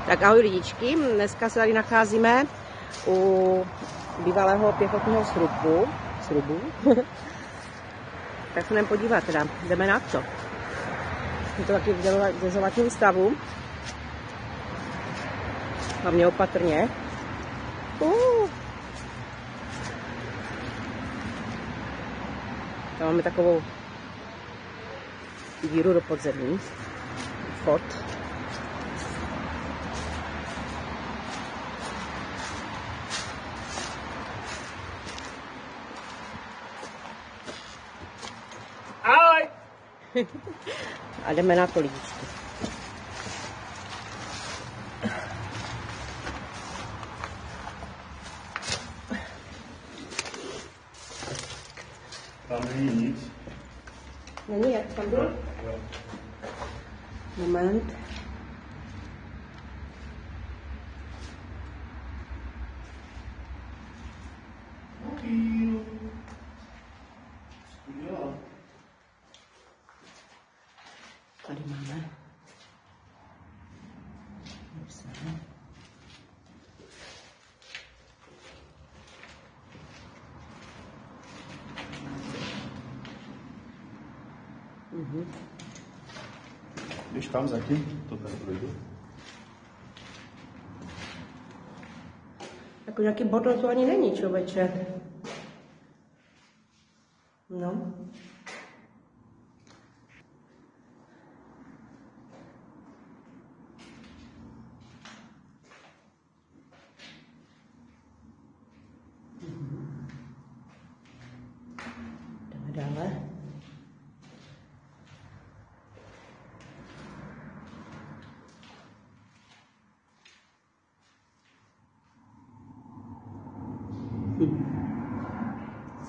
Tak ahoj lidičky, dneska se tady nacházíme u bývalého pěchotního srubu. Tak se jdeme podívat teda, jdeme na to. Je to taky v dezolatním stavu. Hlavně opatrně. Tam máme takovou díru do podzemí. Vchod. Ahoj! A jdeme na to, lidičky. Tam není nic. Není, jak tam byl? Jo. Moment. Tady máme. Když tam zatím, to tady projdu. Jako nějaký bordel to ani není, člověče. No. Jdeme dále.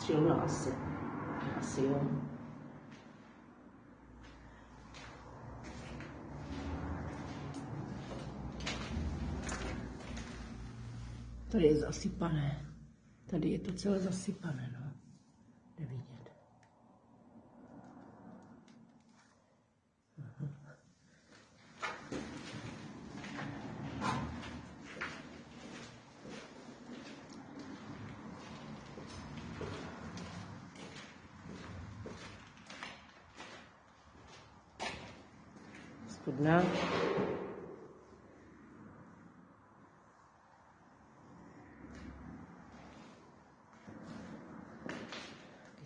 Silno asi. Asi jo. Tady je zasypané. Tady je to celé zasypané, no. Jde vidět. Studna.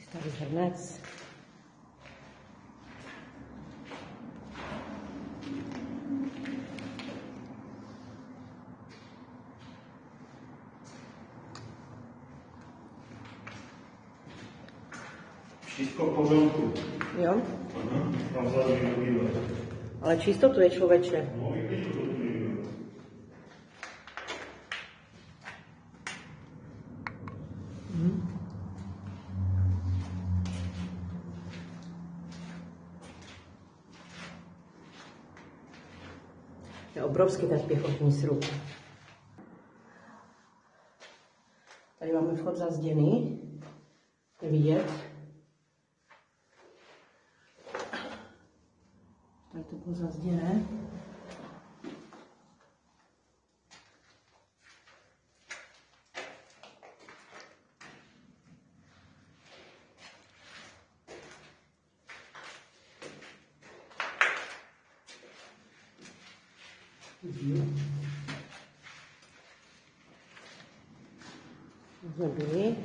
Starý hrnec. Všechno v pořádku. Jo? Aha, tam vzadu je. Ale čistotu je, člověče. No, i když to je. Je obrovský ten pěchotní srub. Tady máme vchod zazděný. Je vidět. Tady to bylo zazděné. Byli.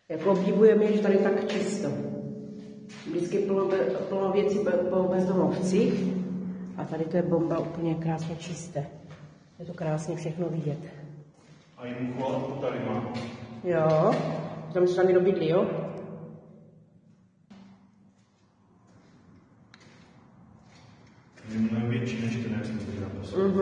Jako obdivujeme, že tady tak čisto. Vždycky plno věcí po bezdomovcích a tady to je bomba úplně krásně čisté. Je to krásně všechno vidět. A jiný vchod tady má. Jo, tam se tam někdo bydlí, jo? Je mnohem větší než ten, jak jsme zde napisali.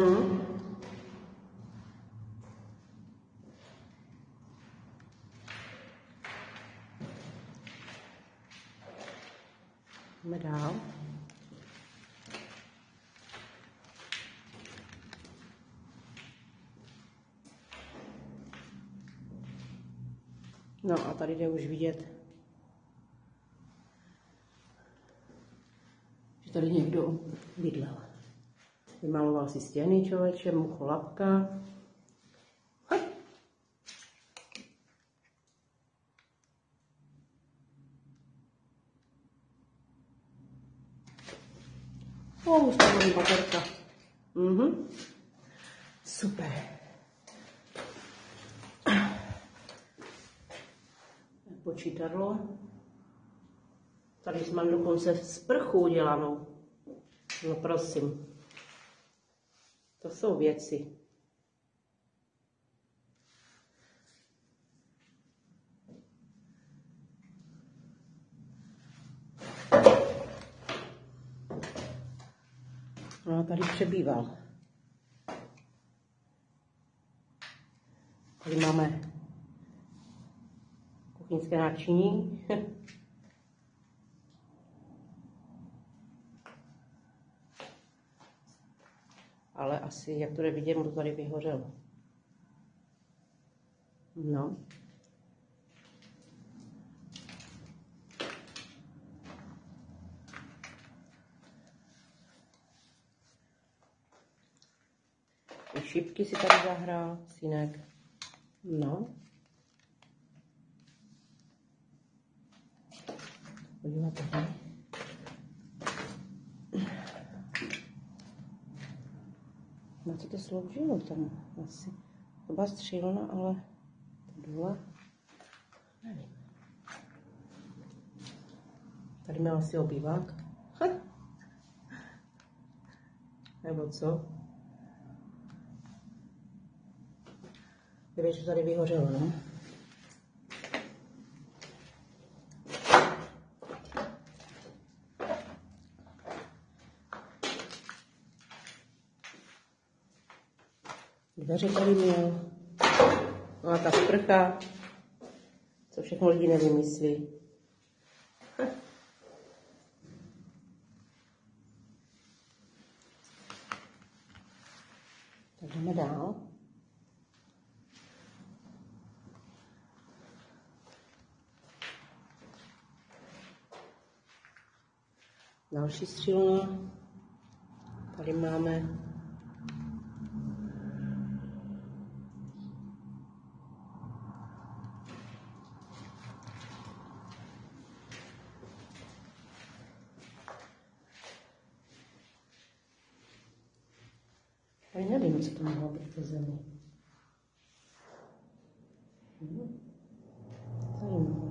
Jdeme dál. No a tady jde už vidět, že tady tady někdo bydlel. Vymaloval si stěny, člověče, mucholapka. Ustanovím baterka. Super. Počítadlo. Tady mám dokonce sprchu udělanou. No prosím. To jsou věci. No, tady přebýval. Tady máme kuchyňské náčiní. Ale asi, jak to jde vidět, mu to tady vyhořelo. No. I šipky si tady zahrál, synek. No. Podívejte tady. Na co to sloužilo tam asi? To byla střílna, ale to dole, nevím. Tady měl asi obývák. Nebo co? Víš, že tady vyhořelo, no? Dveře tady měl. No a ta sprcha. Co všechno lidi nevymyslí. Tak jdeme dál. Další střílna. Tady máme tady nevím, co to mohlo být po zemi. Zajímavé.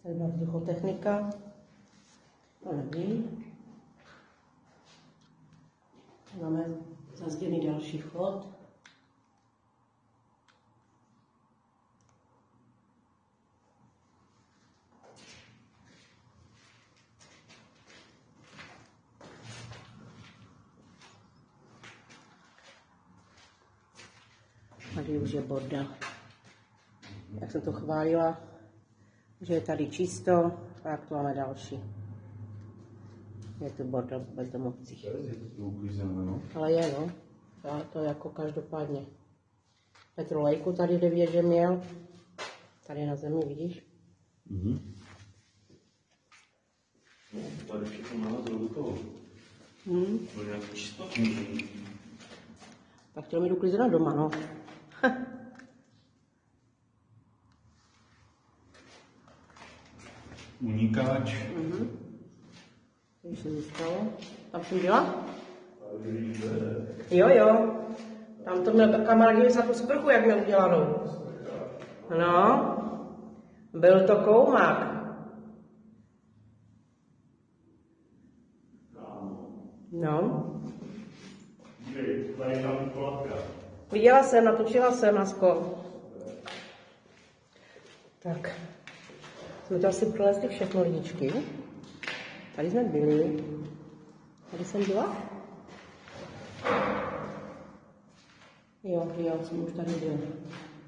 Tady byla vzduchotechnika. To nevím. Máme zazděný další chod. Tady už je bordel. Jak jsem to chválila, že je tady čisto, tak to máme další. Je to bordel v bezdomovcích. Ale je, no. To jako každopádně. Petrolejku tady jde vidět, že měl. Tady na zemi, vidíš? Tady všechno má do toho. To je nějak čistotný. Tak chtěl mi uklízena doma, no. Unikáč. Když se zůstalo. Tam jsem byla? Jo. Tam to měl kamarád za tu sprchu, jak měl udělanou. No. Byl to koumák. No. Viděla jsem, natočila jsem na sklo. Tak. Jsme to asi prolezli všechno, lidičky. Tady jsme byli. Tady jsem byla? Jo, jsem už tady byl.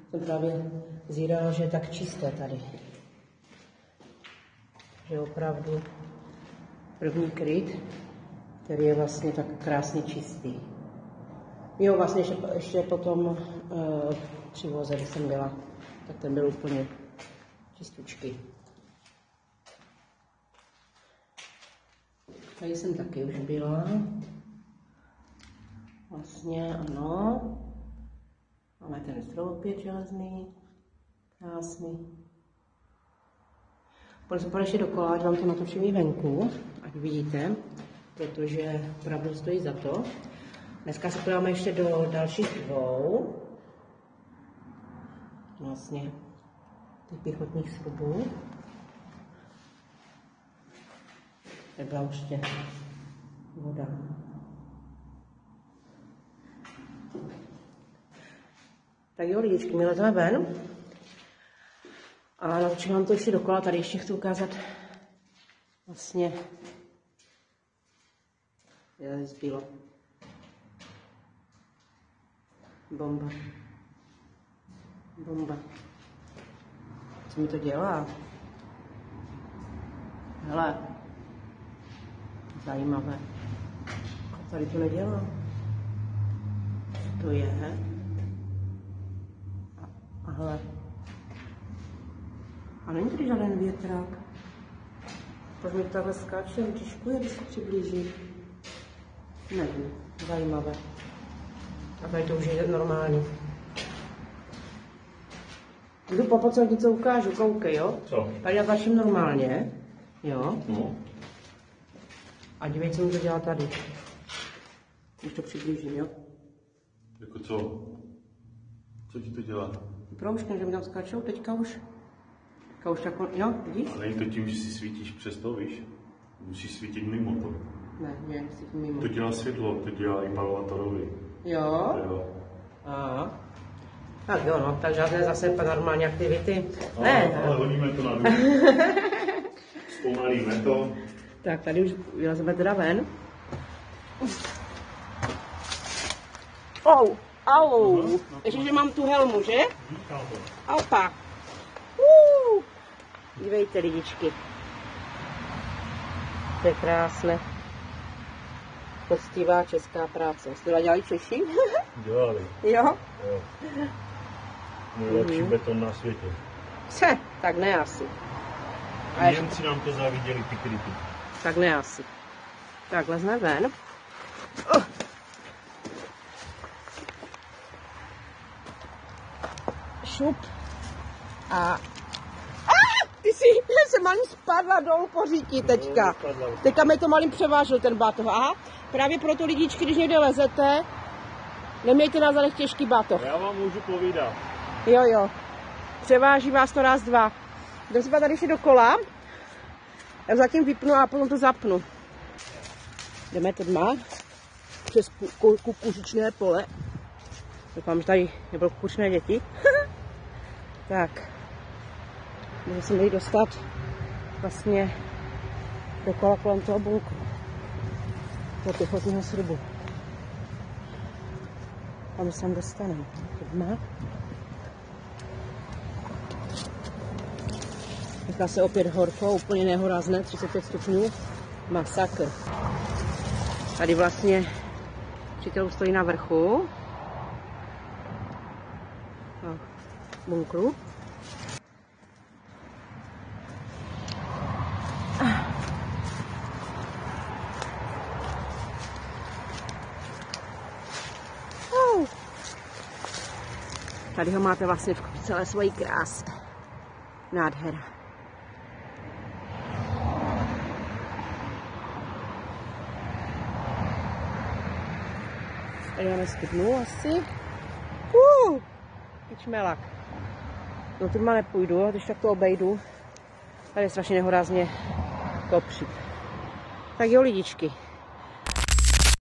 Jsem právě zírala, že je tak čisté tady. Že opravdu první kryt, který je vlastně tak krásně čistý. Jo, vlastně ještě potom při voze, když jsem byla, tak ten byl úplně čistučký. Tady jsem taky už byla. Vlastně ano. Máme ten strop opět železný. Krásný. Pojďme se podještě dokola, ať vám to natočím i venku, ať vidíte, protože opravdu stojí za to. Dneska se podíváme ještě do dalších dvou. Vlastně těch pěchotních srubů. Byla ještě voda. Tak jo, lidičky, my lezeme ven. A natočím vám to ještě dokola, tady ještě chci ukázat vlastně, je zbylo. Bomba. Bomba. Co mi to dělá? Hele. Zajímavé. Tady to nedělá. Co to je? A hele. A není tady žádný větrák. Proč mi to takhle skáče, utiškuje, když se přiblíží? Nevím, zajímavé. A tady to už je normální. Jdu po pocit, něco ukážu, koukej, jo? Co? Tady já tlačím normálně, jo? No. A dívej, co mi to dělá tady. Když to přiblížím, jo? Jako co? Co ti to dělá? Proužkem, že mi tam skáčou, teďka už jako, jo, vidíš? Ale není to tím, že si svítíš přes to, víš? Musíš svítit mimo to. Ne, svítím mimo. To dělá světlo, to dělá i Palvatorovi. Jo? Jo. Aha. Tak jo, no, tak žádné zase paranormální aktivity. A, Ne. ale hodíme to na dům. Zpomalíme to. Tak tady už vylezeme teda ven. Au. Ještě, že mám tu helmu, že? Opa. Dívejte, lidičky. To je krásné. Poctivá česká práce. Jste to dělali Češi? Dělali. Jo? Jo. Nejlepší beton na světě. Tak ne asi. Němci nám to záviděli, ty kryty. Tak ne asi. Tak lezme ven. Šup. Ty jsem malým spadla dolů po říti teďka. Teďka mi to malým převážil ten batoh. Aha, právě proto lidičky, když někde lezete, nemějte na zadech těžký batoh. Já vám můžu povídat. Jo. Převáží vás to raz, dva. Jdem se tady ještě dokola. Já zatím vypnu a potom to zapnu. Jdeme tma přes kukuřičné pole. Doufám, že tady nebudou kukuřičné děti. Tak. Můžeme se měli dostat vlastně dokola kolem toho bunkru. Do pěchotního srubu. Tam se tam dostaneme. Tma. Říká se opět horko, úplně nehorazné, 35 stupňů. Masakr. Tady vlastně přítel stojí na vrchu bunkru. Tady ho máte vlastně v celé svojí kráse. Nádhera. Tady máme studnu asi. Čmelak. No tu má nepůjdu, když tak to obejdu. Tady je strašně nehorázně kopřit. Tak jo, lidičky.